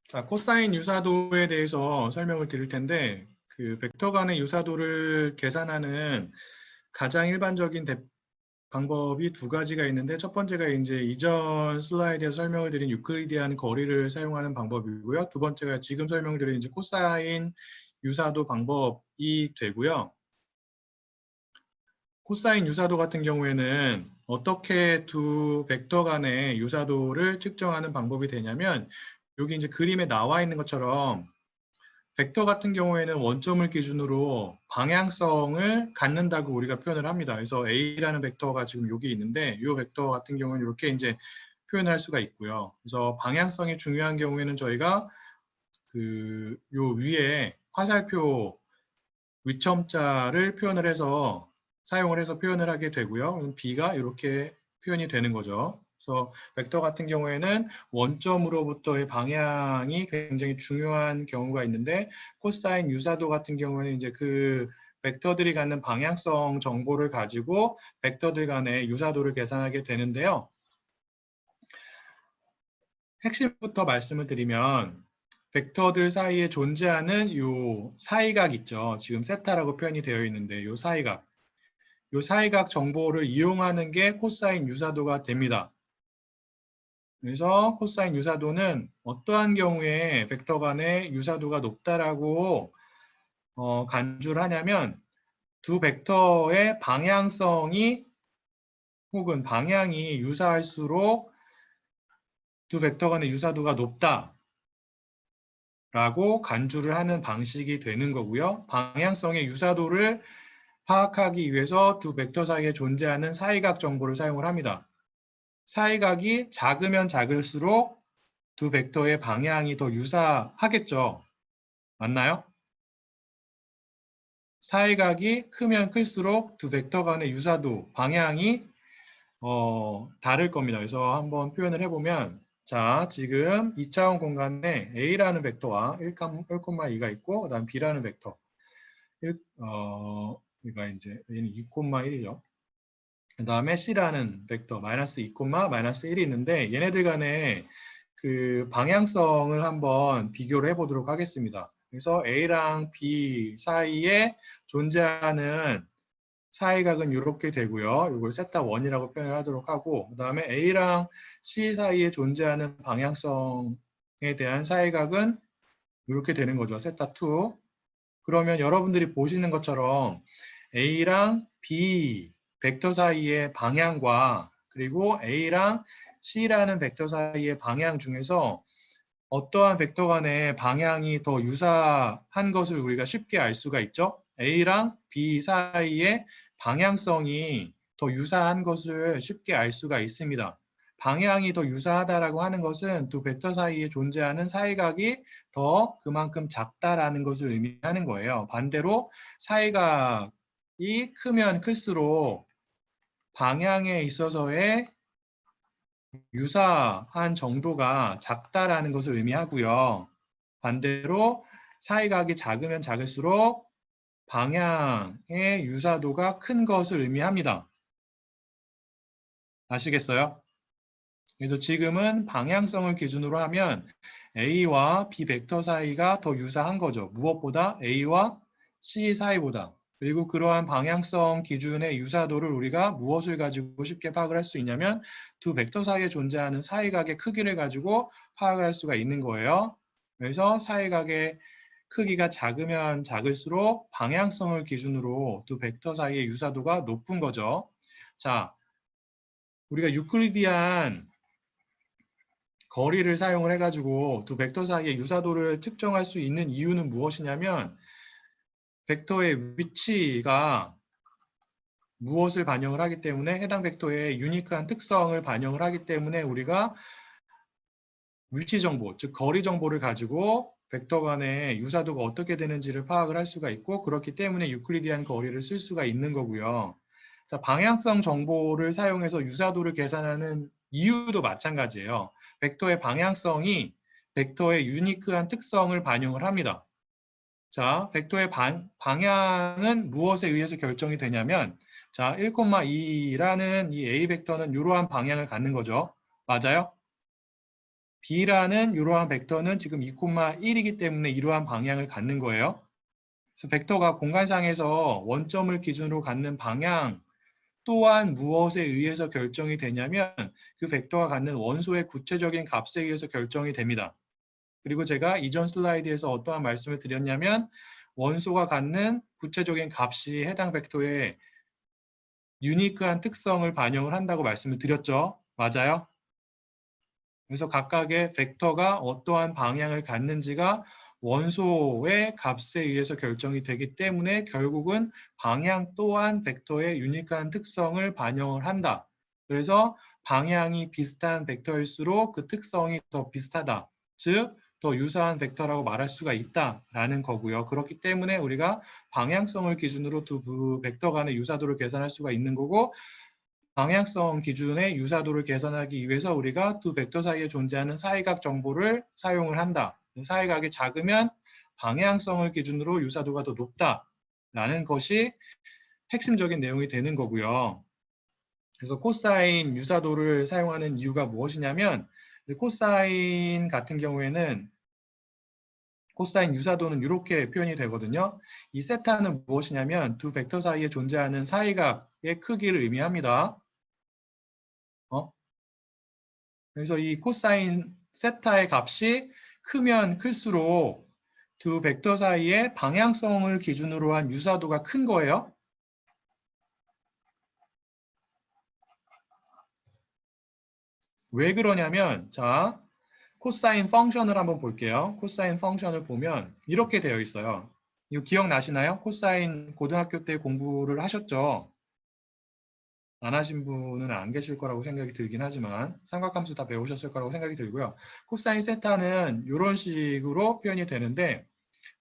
자, 코사인 유사도에 대해서 설명을 드릴 텐데, 그 벡터 간의 유사도를 계산하는 가장 일반적인 방법이 두 가지가 있는데, 첫 번째가 이제 이전 슬라이드에서 설명을 드린 유클리디안 거리를 사용하는 방법이고요. 두 번째가 지금 설명을 드린 이제 코사인 유사도 방법이 되고요. 코사인 유사도 같은 경우에는 어떻게 두 벡터 간의 유사도를 측정하는 방법이 되냐면, 여기 이제 그림에 나와 있는 것처럼 벡터 같은 경우에는 원점을 기준으로 방향성을 갖는다고 우리가 표현을 합니다. 그래서 A라는 벡터가 지금 여기 있는데, 이 벡터 같은 경우는 이렇게 이제 표현할 수가 있고요. 그래서 방향성이 중요한 경우에는 저희가 요 위에 화살표 위첨자를 표현을 해서 사용을 해서 표현을 하게 되고요. B가 이렇게 표현이 되는 거죠. 그래서 벡터 같은 경우에는 원점으로부터의 방향이 굉장히 중요한 경우가 있는데, 코사인 유사도 같은 경우에는 이제 그 벡터들이 갖는 방향성 정보를 가지고 벡터들 간의 유사도를 계산하게 되는데요. 핵심부터 말씀을 드리면 벡터들 사이에 존재하는 이 사이각 있죠. 지금 세타라고 표현이 되어 있는데 이 사이각 정보를 이용하는 게 코사인 유사도가 됩니다. 그래서 코사인 유사도는 어떠한 경우에 벡터 간의 유사도가 높다라고 간주를 하냐면, 두 벡터의 방향성이 혹은 방향이 유사할수록 두 벡터 간의 유사도가 높다라고 간주를 하는 방식이 되는 거고요. 방향성의 유사도를 파악하기 위해서 두 벡터 사이에 존재하는 사이각 정보를 사용을 합니다. 사이각이 작으면 작을수록 두 벡터의 방향이 더 유사하겠죠. 맞나요? 사이각이 크면 클수록 두 벡터 간의 유사도, 방향이 다를 겁니다. 그래서 한번 표현을 해보면, 자, 지금 2차원 공간에 A라는 벡터와 1,2가 있고, 그 다음 B라는 벡터, 그러니까 이제 얘는 2,1이죠. 그 다음에 C라는 벡터, 마이너스 2, 마이너스 1이 있는데, 얘네들 간의 그 방향성을 한번 비교를 해보도록 하겠습니다. 그래서 A랑 B 사이에 존재하는 사이각은 이렇게 되고요. 이걸 세타1이라고 표현을 하도록 하고, 그 다음에 A랑 C 사이에 존재하는 방향성에 대한 사이각은 이렇게 되는 거죠. 세타2. 그러면 여러분들이 보시는 것처럼 A랑 B 벡터 사이의 방향과 그리고 A랑 C라는 벡터 사이의 방향 중에서 어떠한 벡터 간의 방향이 더 유사한 것을 우리가 쉽게 알 수가 있죠. A랑 B 사이의 방향성이 더 유사한 것을 쉽게 알 수가 있습니다. 방향이 더 유사하다라고 하는 것은 두 벡터 사이에 존재하는 사이각이 더 그만큼 작다라는 것을 의미하는 거예요. 반대로 사이각이 크면 클수록 방향에 있어서의 유사한 정도가 작다라는 것을 의미하고요. 반대로 사이각이 작으면 작을수록 방향의 유사도가 큰 것을 의미합니다. 아시겠어요? 그래서 지금은 방향성을 기준으로 하면 A와 B 벡터 사이가 더 유사한 거죠. 무엇보다 A와 C 사이보다. 그리고 그러한 방향성 기준의 유사도를 우리가 무엇을 가지고 쉽게 파악을 할 수 있냐면 두 벡터 사이에 존재하는 사이각의 크기를 가지고 파악을 할 수가 있는 거예요. 그래서 사이각의 크기가 작으면 작을수록 방향성을 기준으로 두 벡터 사이의 유사도가 높은 거죠. 자, 우리가 유클리디안 거리를 사용을 해가지고 두 벡터 사이의 유사도를 측정할 수 있는 이유는 무엇이냐면, 벡터의 위치가 무엇을 반영을 하기 때문에 해당 벡터의 유니크한 특성을 반영을 하기 때문에 우리가 위치 정보, 즉 거리 정보를 가지고 벡터 간의 유사도가 어떻게 되는지를 파악을 할 수가 있고, 그렇기 때문에 유클리디안 거리를 쓸 수가 있는 거고요. 자, 방향성 정보를 사용해서 유사도를 계산하는 이유도 마찬가지예요. 벡터의 방향성이 벡터의 유니크한 특성을 반영을 합니다. 자, 벡터의 방향은 무엇에 의해서 결정이 되냐면, 자, 1,2라는 이 A 벡터는 이러한 방향을 갖는 거죠. 맞아요? B라는 이러한 벡터는 지금 2,1이기 때문에 이러한 방향을 갖는 거예요. 그래서 벡터가 공간상에서 원점을 기준으로 갖는 방향 또한 무엇에 의해서 결정이 되냐면 그 벡터가 갖는 원소의 구체적인 값에 의해서 결정이 됩니다. 그리고 제가 이전 슬라이드에서 어떠한 말씀을 드렸냐면 원소가 갖는 구체적인 값이 해당 벡터의 유니크한 특성을 반영을 한다고 말씀을 드렸죠. 맞아요? 그래서 각각의 벡터가 어떠한 방향을 갖는지가 원소의 값에 의해서 결정이 되기 때문에 결국은 방향 또한 벡터의 유니크한 특성을 반영을 한다. 그래서 방향이 비슷한 벡터일수록 그 특성이 더 비슷하다. 즉, 더 유사한 벡터라고 말할 수가 있다라는 거고요. 그렇기 때문에 우리가 방향성을 기준으로 두 벡터 간의 유사도를 계산할 수가 있는 거고 방향성 기준의 유사도를 계산하기 위해서 우리가 두 벡터 사이에 존재하는 사이각 정보를 사용을 한다. 사이각이 작으면 방향성을 기준으로 유사도가 더 높다라는 것이 핵심적인 내용이 되는 거고요. 그래서 코사인 유사도를 사용하는 이유가 무엇이냐면 코사인 같은 경우에는 코사인 유사도는 이렇게 표현이 되거든요. 이 세타는 무엇이냐면 두 벡터 사이에 존재하는 사이각의 크기를 의미합니다. 그래서 이 코사인 세타의 값이 크면 클수록 두 벡터 사이의 방향성을 기준으로 한 유사도가 큰 거예요. 왜 그러냐면 자, 코사인 펑션을 한번 볼게요. 코사인 펑션을 보면 이렇게 되어 있어요. 이거 기억나시나요? 코사인 고등학교 때 공부를 하셨죠? 안 하신 분은 안 계실 거라고 생각이 들긴 하지만 삼각함수 다 배우셨을 거라고 생각이 들고요. 코사인 세타는 이런 식으로 표현이 되는데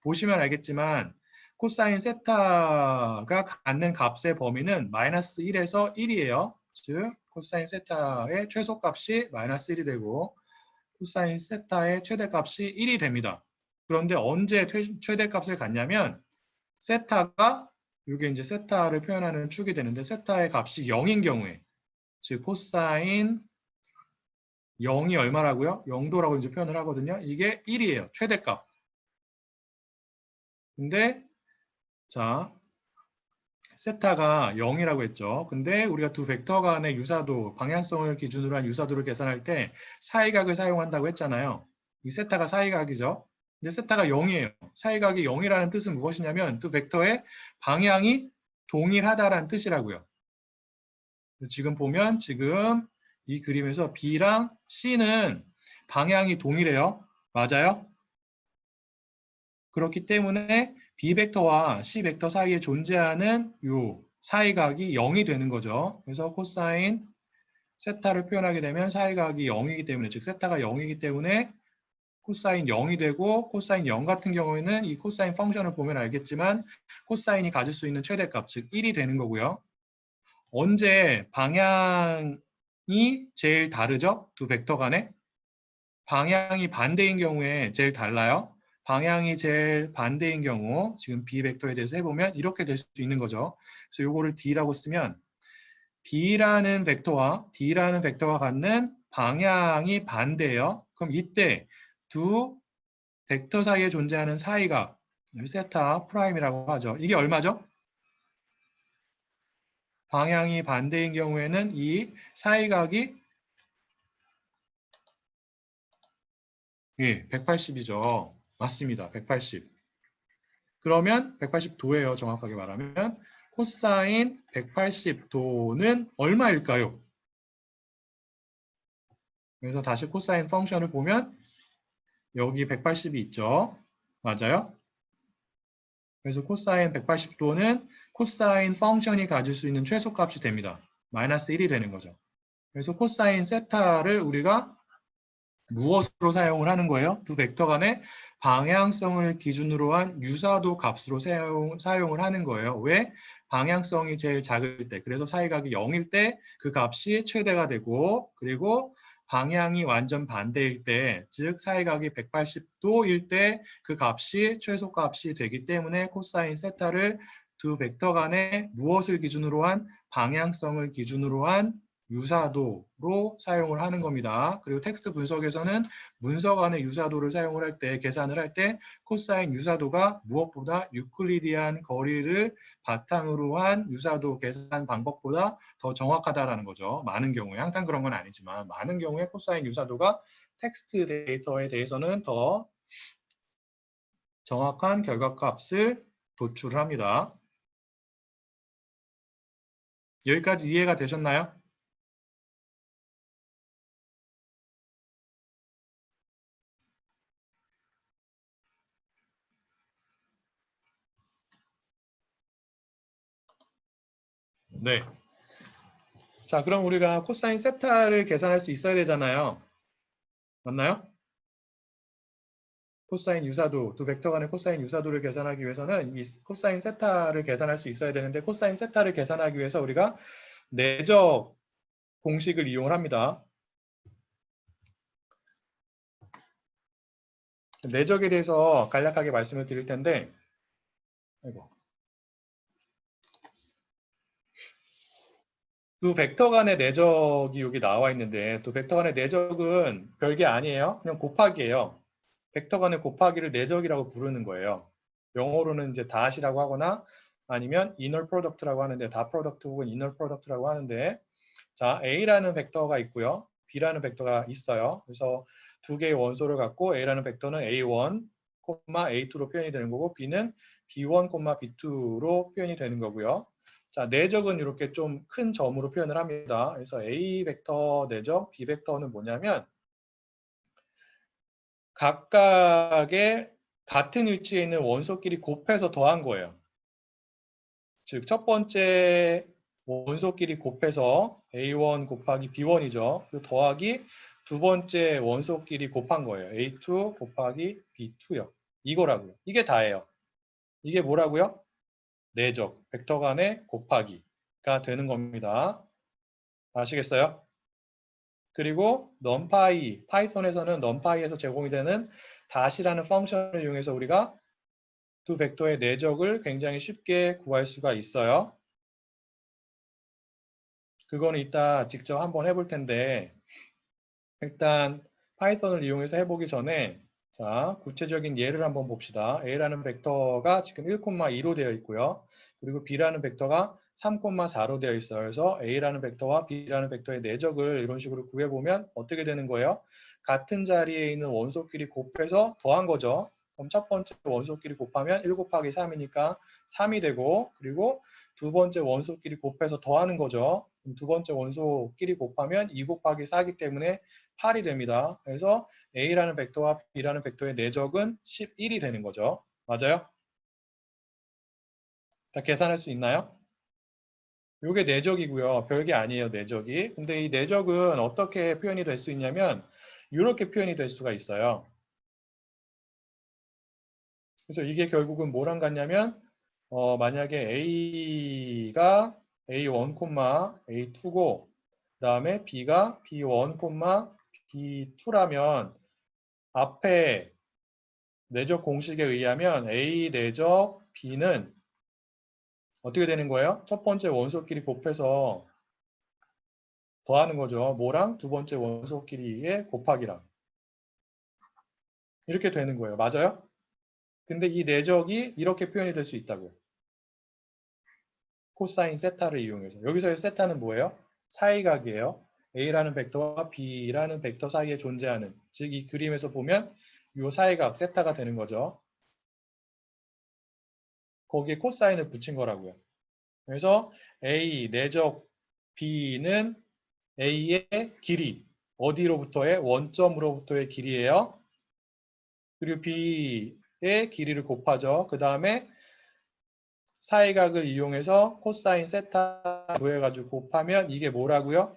보시면 알겠지만 코사인 세타가 갖는 값의 범위는 마이너스 1에서 1이에요. 즉 코사인 세타의 최소값이 마이너스 1이 되고 코사인 세타의 최대값이 1이 됩니다. 그런데 언제 최대값을 갖냐면 세타가 이게 이제 세타를 표현하는 축이 되는데 세타의 값이 0인 경우에 즉 코사인 0이 얼마라고요? 0도라고 이제 표현을 하거든요. 이게 1이에요. 최대값. 근데 자 세타가 0이라고 했죠. 근데 우리가 두 벡터 간의 유사도, 방향성을 기준으로 한 유사도를 계산할 때 사이각을 사용한다고 했잖아요. 이 세타가 사이각이죠. 근데 세타가 0이에요. 사이각이 0이라는 뜻은 무엇이냐면 두 벡터의 방향이 동일하다라는 뜻이라고요. 지금 보면 지금 이 그림에서 B랑 C는 방향이 동일해요. 맞아요? 그렇기 때문에 B 벡터와 C 벡터 사이에 존재하는 이 사이각이 0이 되는 거죠. 그래서 코사인 세타를 표현하게 되면 사이각이 0이기 때문에 즉 세타가 0이기 때문에 코사인 0이 되고 코사인 0 같은 경우에는 이 코사인 펑션을 보면 알겠지만 코사인이 가질 수 있는 최대값 즉 1이 되는 거고요. 언제 방향이 제일 다르죠? 두 벡터 간에? 방향이 반대인 경우에 제일 달라요. 방향이 제일 반대인 경우 지금 B 벡터에 대해서 해보면 이렇게 될 수 있는 거죠. 그래서 이거를 D라고 쓰면 B라는 벡터와 D라는 벡터가 갖는 방향이 반대예요. 그럼 이때 두 벡터 사이에 존재하는 사이가 세타 프라임이라고 하죠. 이게 얼마죠? 방향이 반대인 경우에는 이 사이각이 180이죠. 맞습니다. 180. 그러면 180도예요. 정확하게 말하면 코사인 180도는 얼마일까요? 그래서 다시 코사인 펑션을 보면 여기 180이 있죠. 맞아요? 그래서 코사인 180도는 코사인 펑션이 가질 수 있는 최소값이 됩니다. 마이너스 1이 되는 거죠. 그래서 코사인 세타를 우리가 무엇으로 사용을 하는 거예요? 두 벡터 간의 방향성을 기준으로 한 유사도 값으로 사용을 하는 거예요. 왜? 방향성이 제일 작을 때, 그래서 사이각이 0일 때 그 값이 최대가 되고, 그리고 방향이 완전 반대일 때, 즉 사이각이 180도일 때 그 값이 최소값이 되기 때문에 코사인 세타를 두 벡터 간의 무엇을 기준으로 한 방향성을 기준으로 한 유사도 값으로 사용을 하는 거예요. 유사도로 사용을 하는 겁니다. 그리고 텍스트 분석에서는 문서 간의 유사도를 사용을 할 때, 계산을 할 때 코사인 유사도가 무엇보다 유클리디안 거리를 바탕으로 한 유사도 계산 방법보다 더 정확하다라는 거죠. 많은 경우에, 항상 그런 건 아니지만 많은 경우에 코사인 유사도가 텍스트 데이터에 대해서는 더 정확한 결과값을 도출을 합니다. 여기까지 이해가 되셨나요? 네. 자, 그럼 우리가 코사인 세타를 계산할 수 있어야 되잖아요. 맞나요? 코사인 유사도, 두 벡터 간의 코사인 유사도를 계산하기 위해서는 이 코사인 세타를 계산할 수 있어야 되는데 코사인 세타를 계산하기 위해서 우리가 내적 공식을 이용을 합니다. 내적에 대해서 간략하게 말씀을 드릴 텐데 아이고. 두 벡터 간의 내적이 여기 나와 있는데 두 벡터 간의 내적은 별게 아니에요. 그냥 곱하기예요. 벡터 간의 곱하기를 내적이라고 부르는 거예요. 영어로는 이제 dot이라고 하거나 아니면 inner product라고 하는데 dot product 혹은 inner product라고 하는데 자, A라는 벡터가 있고요. B라는 벡터가 있어요. 그래서 두 개의 원소를 갖고 A라는 벡터는 A1, A2로 표현이 되는 거고 B는 B1, B2로 표현이 되는 거고요. 자, 내적은 이렇게 좀 큰 점으로 표현을 합니다. 그래서 A 벡터 내적, B 벡터는 뭐냐면 각각의 같은 위치에 있는 원소끼리 곱해서 더한 거예요. 즉, 첫 번째 원소끼리 곱해서 A1 곱하기 B1이죠. 그 더하기 두 번째 원소끼리 곱한 거예요. A2 곱하기 B2요. 이거라고요. 이게 다예요. 이게 뭐라고요? 내적, 벡터 간의 곱하기가 되는 겁니다. 아시겠어요? 그리고 numpy, 파이썬에서는 numpy에서 제공이 되는 dot이라는 펑션을 이용해서 우리가 두 벡터의 내적을 굉장히 쉽게 구할 수가 있어요. 그거는 이따 직접 한번 해볼 텐데 일단 파이썬을 이용해서 해보기 전에 자 구체적인 예를 한번 봅시다. A라는 벡터가 지금 1,2로 되어 있고요. 그리고 B라는 벡터가 3,4로 되어 있어요. 그래서 A라는 백터와 B라는 벡터의 내적을 이런 식으로 구해보면 어떻게 되는 거예요? 같은 자리에 있는 원소끼리 곱해서 더한 거죠. 그럼 첫 번째 원소끼리 곱하면 1 곱하기 3이니까 3이 되고 그리고 두 번째 원소끼리 곱해서 더하는 거죠. 두 번째 원소끼리 곱하면 2 곱하기 4이기 때문에 8이 됩니다. 그래서 A라는 벡터와 B라는 벡터의 내적은 11이 되는 거죠. 맞아요? 다 계산할 수 있나요? 이게 내적이고요. 별게 아니에요, 내적이. 근데 이 내적은 어떻게 표현이 될 수 있냐면 이렇게 표현이 될 수가 있어요. 그래서 이게 결국은 뭐랑 같냐면 만약에 A가 A1, A2고 그다음에 B가 B1, B2라면 앞에 내적 공식에 의하면 A 내적 B는 어떻게 되는 거예요? 첫 번째 원소끼리 곱해서 더하는 거죠. 뭐랑? 두 번째 원소끼리의 곱하기랑. 이렇게 되는 거예요. 맞아요? 근데 이 내적이 이렇게 표현이 될 수 있다고요. 코사인 세타를 이용해서. 여기서의 세타는 뭐예요? 사이각이에요. A라는 벡터와 B라는 벡터 사이에 존재하는, 즉 이 그림에서 보면 이 사이각 세타가 되는 거죠. 거기에 코사인을 붙인 거라고요. 그래서 A 내적 B는 A의 길이, 어디로부터의? 원점으로부터의 길이에요. 그리고 B의 길이를 곱하죠. 그 다음에 사이각을 이용해서 코사인 세타 구해가지고 곱하면 이게 뭐라고요?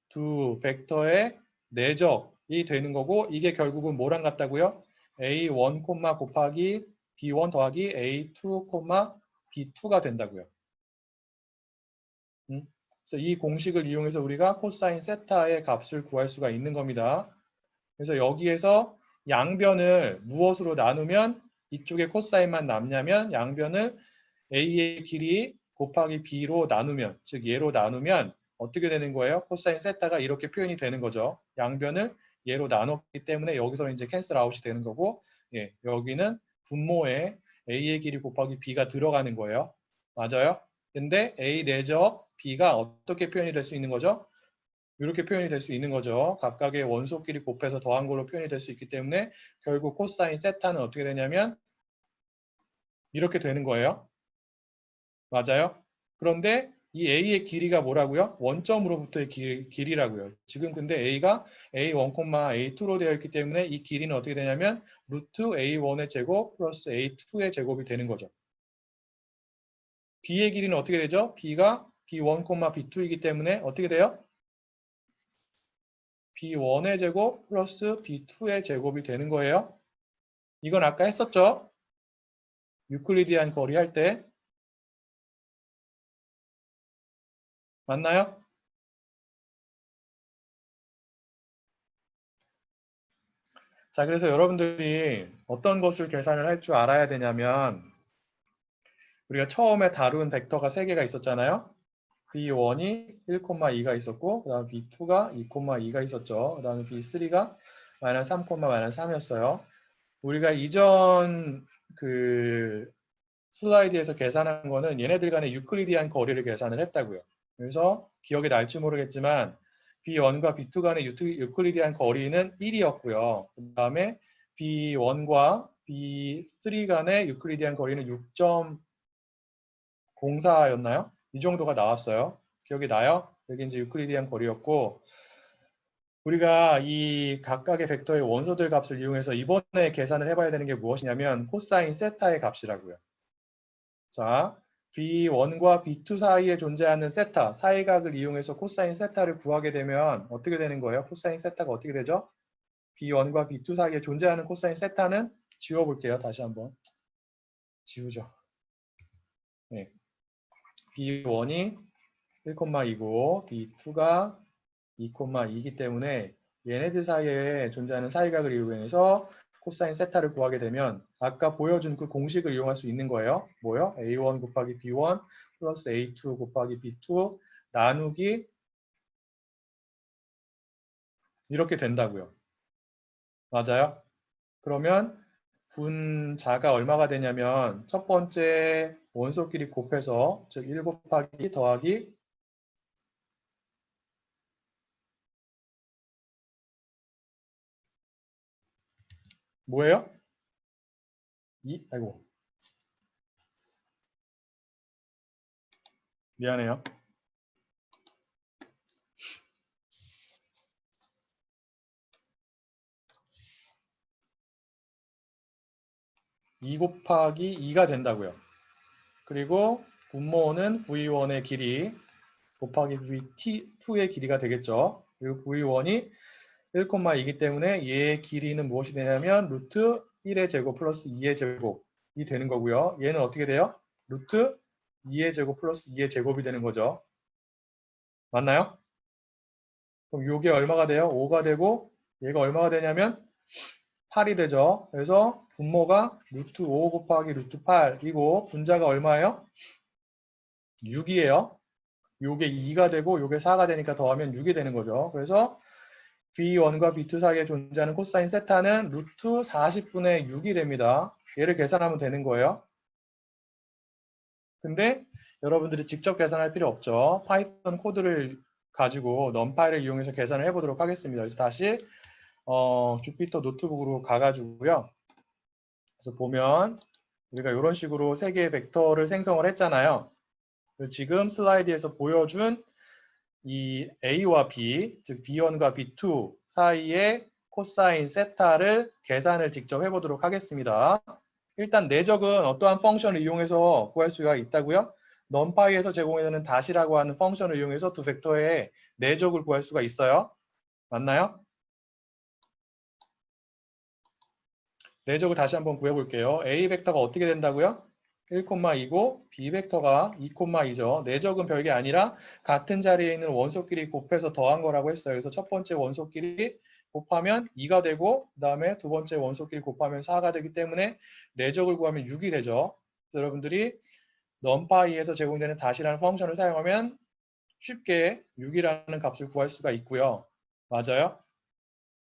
두 벡터의 내적이 되는 거고 이게 결국은 뭐랑 같다고요? A1, 곱하기 B1 더하기 A2, B2가 된다고요. 그래서 이 공식을 이용해서 우리가 코사인 세타의 값을 구할 수가 있는 겁니다. 그래서 여기에서 양변을 무엇으로 나누면 이쪽에 코사인만 남냐면 양변을 A의 길이 곱하기 B로 나누면 즉 얘로 나누면 어떻게 되는 거예요? 코사인 세타가 이렇게 표현이 되는 거죠. 양변을 얘로 나눴기 때문에 여기서 이제 캔슬 아웃이 되는 거고, 예, 여기는 분모에 a의 길이 곱하기 b가 들어가는 거예요. 맞아요? 근데 a 내적 b가 어떻게 표현이 될 수 있는 거죠? 이렇게 표현이 될 수 있는 거죠. 각각의 원소끼리 곱해서 더한 걸로 표현이 될 수 있기 때문에 결국 코사인 세타는 어떻게 되냐면 이렇게 되는 거예요. 맞아요? 그런데 이 a의 길이가 뭐라고요? 원점으로부터의 길이라고요. 지금 근데 a가 a1, a2로 되어 있기 때문에 이 길이는 어떻게 되냐면 루트 a1의 제곱 플러스 a2의 제곱이 되는 거죠. b의 길이는 어떻게 되죠? b가 b1, b2이기 때문에 어떻게 돼요? b1의 제곱 플러스 b2의 제곱이 되는 거예요. 이건 아까 했었죠? 유클리디안 거리 할 때. 맞나요? 자, 그래서 여러분들이 어떤 것을 계산을 할 줄 알아야 되냐면 우리가 처음에 다룬 벡터가 3개가 있었잖아요. B1이 1,2가 있었고 그 다음 B2가 2,2가 있었죠. 그 다음에 B3가 마이너스 3, 마이너스 3이었어요. 우리가 이전 그 슬라이드에서 계산한 거는 얘네들 간의 유클리디안 거리를 계산을 했다고요. 그래서 기억에 날지 모르겠지만 B1과 B2 간의 유클리디안 거리는 1이었고요. 그 다음에 B1과 B3 간의 유클리디안 거리는 6.04였나요? 이 정도가 나왔어요. 기억이 나요? 여기 이제 유클리디안 거리였고 우리가 이 각각의 벡터의 원소들 값을 이용해서 이번에 계산을 해봐야 되는 게 무엇이냐면 코사인 세타의 값이라고요. 자, B1과 B2 사이에 존재하는 세타, 사이각을 이용해서 코사인 세타를 구하게 되면 어떻게 되는 거예요? 코사인 세타가 어떻게 되죠? B1과 B2 사이에 존재하는 코사인 세타는 지워볼게요. 다시 한번. 지우죠. 네. B1이 1,2고 B2가 2,2이기 때문에 얘네들 사이에 존재하는 사이각을 이용해서 코사인 세타를 구하게 되면 아까 보여준 그 공식을 이용할 수 있는 거예요. 뭐요? A1 곱하기 B1 플러스 A2 곱하기 B2 나누기 이렇게 된다고요. 맞아요? 그러면 분자가 얼마가 되냐면 첫 번째 원소끼리 곱해서 즉 1 곱하기 더하기 뭐예요? 아이고 미안해요. 2 곱하기 2가 된다고요. 그리고 분모는 V1의 길이 곱하기 V2의 길이가 되겠죠. 그리고 V1이 1,2이기 때문에 얘의 길이는 무엇이 되냐면 루트 1의 제곱 플러스 2의 제곱이 되는 거고요. 얘는 어떻게 돼요? 루트 2의 제곱 플러스 2의 제곱이 되는 거죠. 맞나요? 그럼 요게 얼마가 돼요? 5가 되고 얘가 얼마가 되냐면 8이 되죠. 그래서 분모가 루트 5 곱하기 루트 8이고 분자가 얼마예요? 6이에요. 요게 2가 되고 요게 4가 되니까 더하면 6이 되는 거죠. 그래서 B1과 B2 사이에 존재하는 코사인 세타는 루트 40분의 6이 됩니다. 얘를 계산하면 되는 거예요. 근데 여러분들이 직접 계산할 필요 없죠. 파이썬 코드를 가지고 넘파이를 이용해서 계산을 해보도록 하겠습니다. 그래서 다시 주피터 노트북으로 가가지고요. 그래서 보면 우리가 이런 식으로 세 개의 벡터를 생성을 했잖아요. 지금 슬라이드에서 보여준 이 A와 B, 즉 B1과 B2 사이의 코사인 세타를 계산을 직접 해보도록 하겠습니다. 일단 내적은 어떠한 펑션을 이용해서 구할 수가 있다고요? 넘파이에서 제공해주는 다시라고 하는 펑션을 이용해서 두 벡터의 내적을 구할 수가 있어요. 맞나요? 내적을 다시 한번 구해볼게요. A 벡터가 어떻게 된다고요? 1,2고 B 벡터가 2,2죠. 내적은 별게 아니라 같은 자리에 있는 원소끼리 곱해서 더한 거라고 했어요. 그래서 첫 번째 원소끼리 곱하면 2가 되고 그 다음에 두 번째 원소끼리 곱하면 4가 되기 때문에 내적을 구하면 6이 되죠. 여러분들이 넘파이에서 제공되는 다시라는 펑션을 사용하면 쉽게 6이라는 값을 구할 수가 있고요. 맞아요?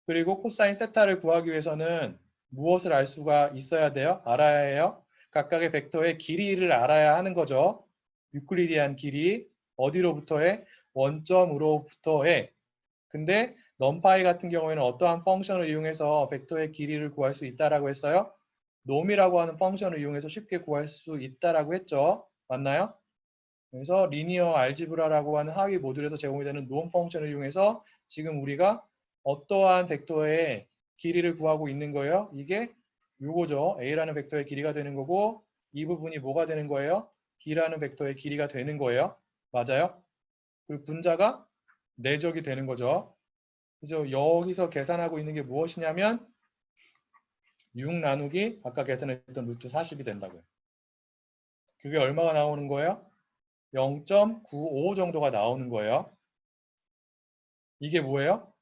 그리고 코사인 세타를 구하기 위해서는 무엇을 알 수가 있어야 돼요? 알아야 해요? 각각의 벡터의 길이를 알아야 하는 거죠. 유클리디안 길이 어디로부터의? 원점으로부터의. 근데 넘파이 같은 경우에는 어떠한 펑션을 이용해서 벡터의 길이를 구할 수 있다라고 했어요? 놈이라고 하는 펑션을 이용해서 쉽게 구할 수 있다라고 했죠. 맞나요? 그래서 리니어 알지브라라고 하는 하위 모듈에서 제공이 되는 놈 펑션을 이용해서 지금 우리가 어떠한 벡터의 길이를 구하고 있는 거예요? 이게 요거죠. A라는 벡터의 길이가 되는 거고 이 부분이 뭐가 되는 거예요? B라는 벡터의 길이가 되는 거예요. 맞아요? 그리고 분자가 내적이 되는 거죠. 그래서 여기서 계산하고 있는 게 무엇이냐면 6 나누기 아까 계산했던 루트 40이 된다고요. 그게 얼마가 나오는 거예요? 0.95 정도가 나오는 거예요. 이게 뭐예요?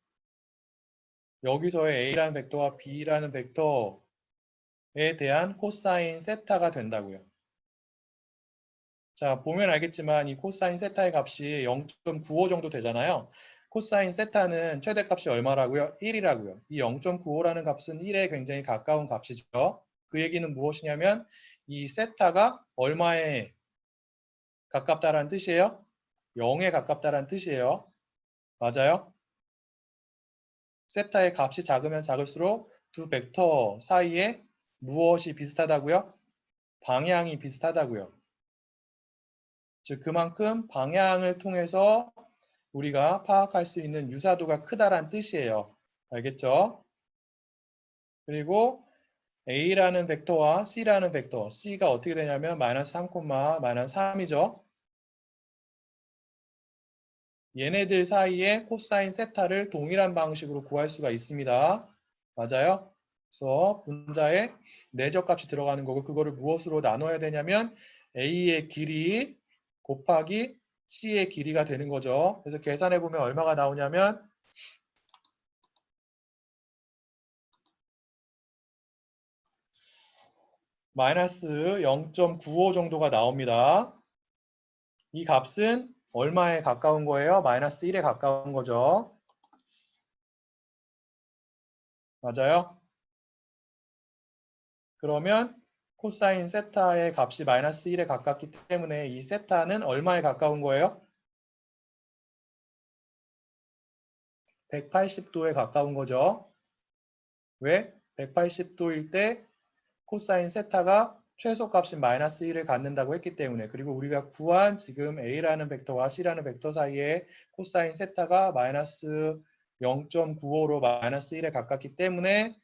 여기서의 A라는 벡터와 B라는 벡터에 대한 코사인 세타가 된다고요. 자, 보면 알겠지만 이 코사인 세타의 값이 0.95 정도 되잖아요. 코사인 세타는 최대값이 얼마라고요? 1이라고요. 이 0.95라는 값은 1에 굉장히 가까운 값이죠. 그 얘기는 무엇이냐면 이 세타가 얼마에 가깝다라는 뜻이에요? 0에 가깝다라는 뜻이에요. 맞아요? 세타의 값이 작으면 작을수록 두 벡터 사이에 무엇이 비슷하다고요? 방향이 비슷하다고요. 즉 그만큼 방향을 통해서 우리가 파악할 수 있는 유사도가 크다란 뜻이에요. 알겠죠? 그리고 A라는 벡터와 C라는 벡터, C가 어떻게 되냐면 마이너스 3, 마이너스 3이죠. 얘네들 사이에 코사인 세타를 동일한 방식으로 구할 수가 있습니다. 맞아요? 그래서 분자에 내적값이 들어가는 거고 그거를 무엇으로 나눠야 되냐면 A의 길이 곱하기 C의 길이가 되는 거죠. 그래서 계산해 보면 얼마가 나오냐면 마이너스 0.95 정도가 나옵니다. 이 값은 얼마에 가까운 거예요? 마이너스 1에 가까운 거죠. 맞아요? 그러면 코사인 세타의 값이 마이너스 1에 가깝기 때문에 이 세타는 얼마에 가까운 거예요? 180도에 가까운 거죠. 왜? 180도일 때 코사인 세타가 최소값인 마이너스 1을 갖는다고 했기 때문에 그리고 우리가 구한 지금 A라는 벡터와 C라는 벡터 사이에 코사인 세타가 마이너스 0.95로 마이너스 1에 가깝기 때문에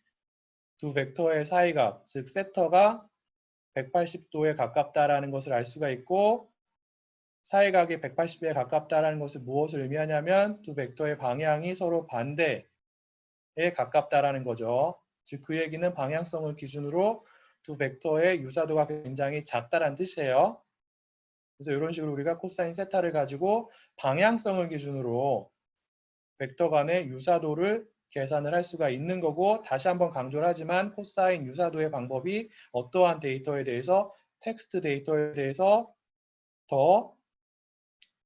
두 벡터의 사이값, 즉 세터가 180도에 가깝다라는 것을 알 수가 있고 사이각이 180도에 가깝다라는 것은 무엇을 의미하냐면 두 벡터의 방향이 서로 반대에 가깝다라는 거죠. 즉 그 얘기는 방향성을 기준으로 두 벡터의 유사도가 굉장히 작다라는 뜻이에요. 그래서 이런 식으로 우리가 코사인 세타를 가지고 방향성을 기준으로 벡터 간의 유사도를 계산을 할 수가 있는 거고 다시 한번 강조를 하지만 코사인 유사도의 방법이 어떠한 데이터에 대해서 텍스트 데이터에 대해서 더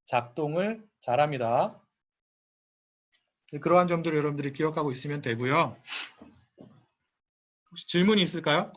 작동을 잘합니다. 그러한 점들을 여러분들이 기억하고 있으면 되고요. 혹시 질문이 있을까요?